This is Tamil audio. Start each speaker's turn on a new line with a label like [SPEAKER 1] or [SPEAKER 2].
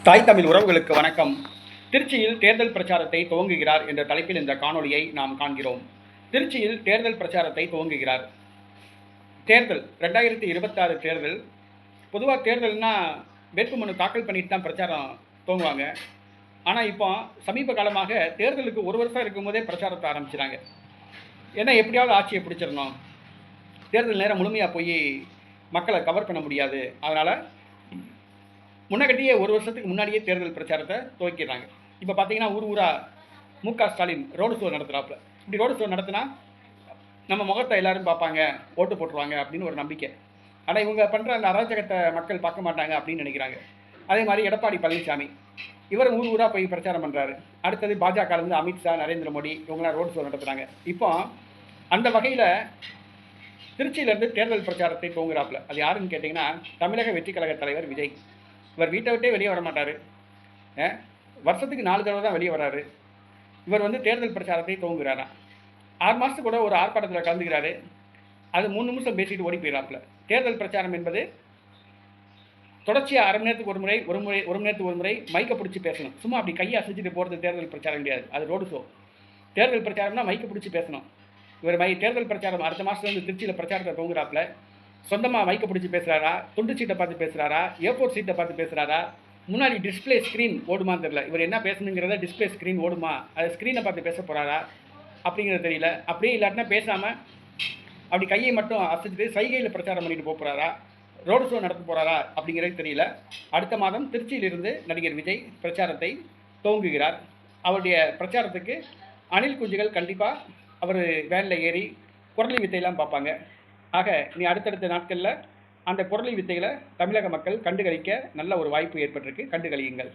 [SPEAKER 1] தாய் தமிழ் உறவுகளுக்கு வணக்கம். திருச்சியில் தேர்தல் பிரச்சாரத்தை துவங்குகிறார் என்ற தலைப்பில் இந்த காணொலியை நாம் காண்கிறோம். திருச்சியில் தேர்தல் பிரச்சாரத்தை துவங்குகிறார். தேர்தல் 2026 தேர்தல். பொதுவாக தேர்தல்னா வேட்புமனு தாக்கல் பண்ணிட்டு தான் பிரச்சாரம் துவங்குவாங்க. ஆனால் இப்போ சமீப காலமாக தேர்தலுக்கு ஒரு வருஷம் இருக்கும்போதே பிரச்சாரத்தை ஆரம்பிச்சிட்டாங்க. ஏன்னா எப்படியாவது ஆட்சியை பிடிச்சிடணும், தேர்தல் நேரம் முழுமையாக போய் மக்களை கவர் பண்ண முடியாது, அதனால் முன்னகட்டியே ஒரு வருஷத்துக்கு முன்னாடியே தேர்தல் பிரச்சாரத்தை துவக்கிறாங்க. இப்போ பார்த்தீங்கன்னா ஊர் ஊராக மு.க. ஸ்டாலின் ரோடு ஷோ நடத்துகிறாப்புல. இப்படி ரோடு ஷோ நடத்தினா நம்ம முகத்தை எல்லாரும் பார்ப்பாங்க, ஓட்டு போட்டுருவாங்க அப்படின்னு ஒரு நம்பிக்கை. ஆனால் இவங்க பண்ணுற அந்த அராஜகத்தை மக்கள் பார்க்க மாட்டாங்க அப்படின்னு நினைக்கிறாங்க. அதே மாதிரி எடப்பாடி பழனிசாமி இவர் ஊர் ஊராக போய் பிரச்சாரம் பண்ணுறாரு. அடுத்தது பாஜகலேருந்து அமித்ஷா, நரேந்திர மோடி இவங்களாம் ரோடு ஷோ நடத்துகிறாங்க. இப்போ அந்த வகையில் திருச்சியிலேருந்து தேர்தல் பிரச்சாரத்தை துவங்குறாப்புல. அது யாருன்னு கேட்டிங்கன்னா தமிழக வெற்றி கழக தலைவர் விஜய். இவர் வீட்டை விட்டே வெளியே வர மாட்டார். வருஷத்துக்கு 4 தடவை தான் வெளியே வராரு. இவர் தேர்தல் பிரச்சாரத்தை துவங்குகிறாரா. 6 மாதத்துக்கு கூட ஒரு ஆர்ப்பாட்டத்தில் கலந்துக்கிறாரு. அது 3 நிமிஷம் பேசிட்டு ஓடி போயிடறாப்புல. தேர்தல் பிரச்சாரம் என்பது தொடர்ச்சியாக அரை மணி நேரத்துக்கு ஒரு மணி நேரத்துக்கு ஒரு முறை மைக்கை பிடிச்சி பேசணும். சும்மா அப்படி கையை அசைச்சிட்டு போகிறது தேர்தல் பிரச்சாரம் கிடையாது, அது ரோடு ஷோ. தேர்தல் பிரச்சாரம்னா மைக்கை பிடிச்சி பேசணும். இவர் தேர்தல் பிரச்சாரம் அடுத்த மாதத்துலேருந்து திருச்சியில் பிரச்சாரத்தை துவங்குறாப்புல. சொந்தமாக மைக்கை பிடிச்சி பேசுகிறாரா, துண்டு சீட்டை பார்த்து பேசுகிறாரா, ஏர்போர்ட் சீட்டை பார்த்து பேசுகிறாரா, முன்னாடி டிஸ்பிளே ஸ்க்ரீன் ஓடுமான்னு தெரியல. இவர் என்ன பேசணுங்கிறத டிஸ்பிளே ஸ்க்ரீன் ஓடுமா, அது ஸ்க்ரீனை பார்த்து பேச போகிறாரா அப்படிங்கிறது தெரியல. அப்படியே இல்லாட்டினா பேசாமல் அப்படி கையை மட்டும் அசைச்சிட்டு சைகையில் பிரச்சாரம் பண்ணிட்டு போகிறாரா, ரோடு ஷோ நடத்த போகிறாரா அப்படிங்கிறது தெரியல. அடுத்த மாதம் திருச்சியிலிருந்து நடிகர் விஜய் பிரச்சாரத்தை துவங்குகிறார். அவருடைய பிரச்சாரத்துக்கு அணில் குஞ்சுகள் கண்டிப்பாக அவர் வேனில் ஏறி குரலி வித்தையெல்லாம் பார்ப்பாங்க. ஆக இனி அடுத்தடுத்த நாட்களில் அந்த குரலி வித்தைகளை தமிழக மக்கள் கண்டுகளிக்க நல்ல ஒரு வாய்ப்பு ஏற்பட்டிருக்கு. கண்டுகளியுங்கள்.